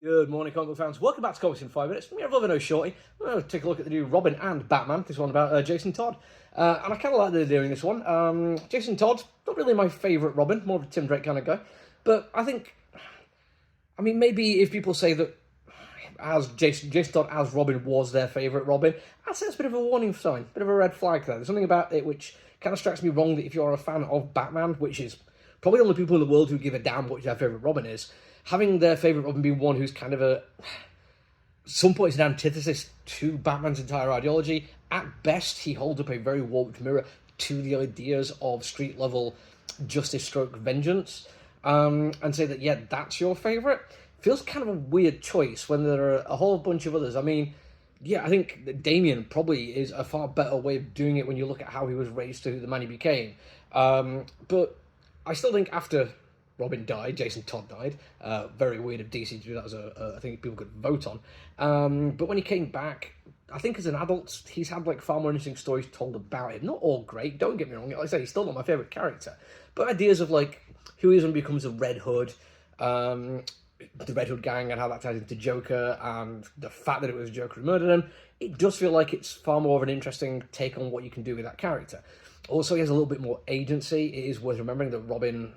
Good morning, comic book fans. Welcome back to Comics in 5 Minutes. Me, I've no shorty. We're going to take a look at the new Robin and Batman. This one about Jason Todd. And I kind of like that they're doing this one. Jason Todd, not really my favourite Robin, more of a Tim Drake kind of guy. But I think, maybe if people say that as Jason Todd as Robin was their favourite Robin, I'd say it's a bit of a warning sign, a bit of a red flag there. There's something about it which kind of strikes me wrong that if you're a fan of Batman, which is probably the only people in the world who give a damn what their favourite Robin is, having their favourite Robin be one who's kind of some points an antithesis to Batman's entire ideology. At best, he holds up a very warped mirror to the ideas of street level justice stroke vengeance, and say that, yeah, that's your favourite, feels kind of a weird choice when there are a whole bunch of others. I think that Damien probably is a far better way of doing it when you look at how he was raised to the man he became. But I still think after Robin died, Jason Todd died. Very weird of DC to do that as a thing people could vote on. But when he came back, I think as an adult, he's had far more interesting stories told about him. Not all great, don't get me wrong. Like I say, he's still not my favourite character. But ideas of who he is when he becomes a Red Hood, the Red Hood gang and how that ties into Joker, and the fact that it was Joker who murdered him, it does feel like it's far more of an interesting take on what you can do with that character. Also, he has a little bit more agency. It is worth remembering that Robin,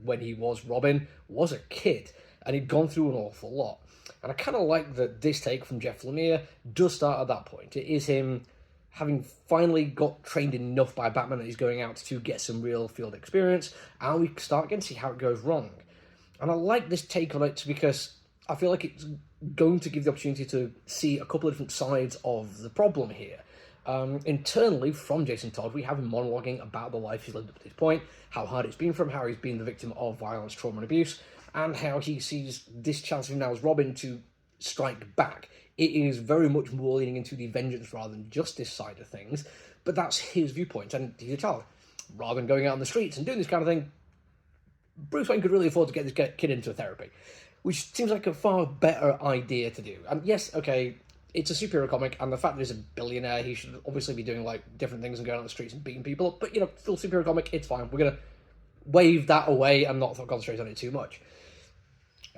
when he was Robin, was a kid, and he'd gone through an awful lot. And I kind of like that this take from Jeff Lemire does start at that point. It is him having finally got trained enough by Batman that he's going out to get some real field experience, and we start again to see how it goes wrong. And I like this take on it because I feel like it's going to give the opportunity to see a couple of different sides of the problem here. Internally, from Jason Todd, we have him monologuing about the life he's lived up to this point, how hard it's been for him, how he's been the victim of violence, trauma, and abuse, and how he sees this chance of him now as Robin to strike back. It is very much more leaning into the vengeance rather than justice side of things, but that's his viewpoint, and he's a child. Rather than going out on the streets and doing this kind of thing, Bruce Wayne could really afford to get this kid into therapy, which seems like a far better idea to do. And yes, okay, it's a superhero comic, and the fact that he's a billionaire, he should obviously be doing different things and going on the streets and beating people up. But still superhero comic, it's fine. We're gonna wave that away and not concentrate on it too much,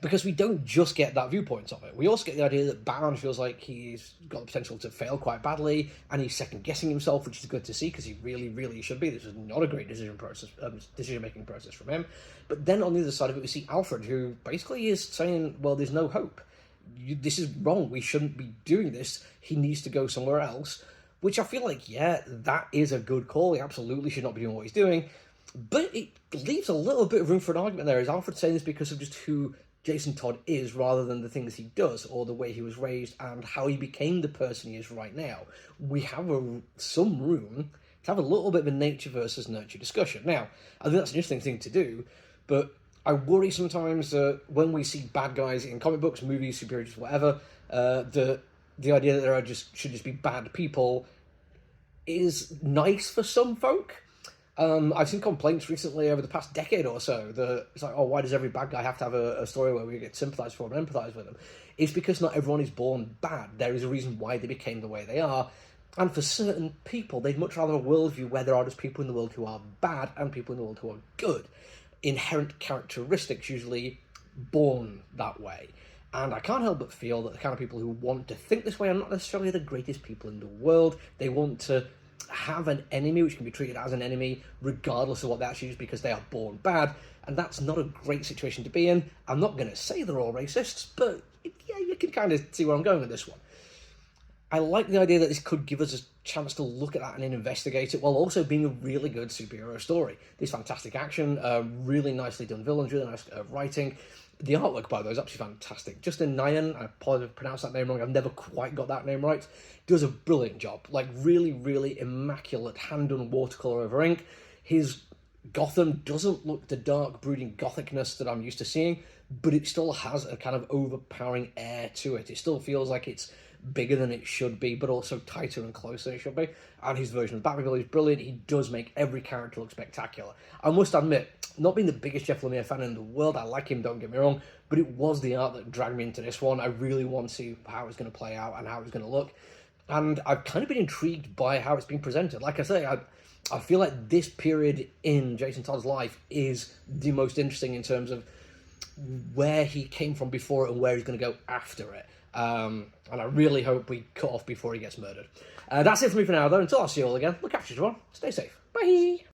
because we don't just get that viewpoint of it. We also get the idea that Batman feels like he's got the potential to fail quite badly, and he's second guessing himself, which is good to see because he really, really should be. This is not a great decision making process from him. But then on the other side of it, we see Alfred, who basically is saying, "Well, there's no hope. This is wrong. We shouldn't be doing this. He needs to go somewhere else." Which I feel like, yeah, that is a good call. He absolutely should not be doing what he's doing. But it leaves a little bit of room for an argument there. Is Alfred saying this because of just who Jason Todd is rather than the things he does or the way he was raised and how he became the person he is right now? We have some room to have a little bit of a nature versus nurture discussion. Now, I think that's an interesting thing to do, but I worry sometimes that when we see bad guys in comic books, movies, superheroes, whatever, the idea that there should just be bad people is nice for some folk. I've seen complaints recently over the past decade or so that it's like, oh, why does every bad guy have to have a story where we get sympathise for and empathise with them? It's because not everyone is born bad. There is a reason why they became the way they are. And for certain people, they'd much rather have a worldview where there are just people in the world who are bad and people in the world who are good. Inherent characteristics usually born that way. And I can't help but feel that the kind of people who want to think this way are not necessarily the greatest people in the world. They want to have an enemy which can be treated as an enemy regardless of what they actually is because they are born bad, and that's not a great situation to be in. I'm not going to say they're all racists, but yeah, you can kind of see where I'm going with this one. I like the idea that this could give us a chance to look at that and investigate it while also being a really good superhero story. There's fantastic action, really nicely done villains, really nice writing. The artwork, by the way, is absolutely fantastic. Justin Nyan, I apologize if I pronounced that name wrong, I've never quite got that name right, does a brilliant job. Really, really immaculate hand-done watercolour over ink. His Gotham doesn't look the dark, brooding gothicness that I'm used to seeing, but it still has a kind of overpowering air to it. It still feels like it's bigger than it should be, but also tighter and closer than it should be. And his version of Batmobile is brilliant. He does make every character look spectacular. I must admit, not being the biggest Jeff Lemire fan in the world, I like him, don't get me wrong, but it was the art that dragged me into this one. I really want to see how it's going to play out and how it's going to look. And I've kind of been intrigued by how it's been presented. Like I say, I feel like this period in Jason Todd's life is the most interesting in terms of where he came from before it and where he's going to go after it. And I really hope we cut off before he gets murdered. That's it for me for now, though. Until I see you all again, look after you all. Stay safe. Bye.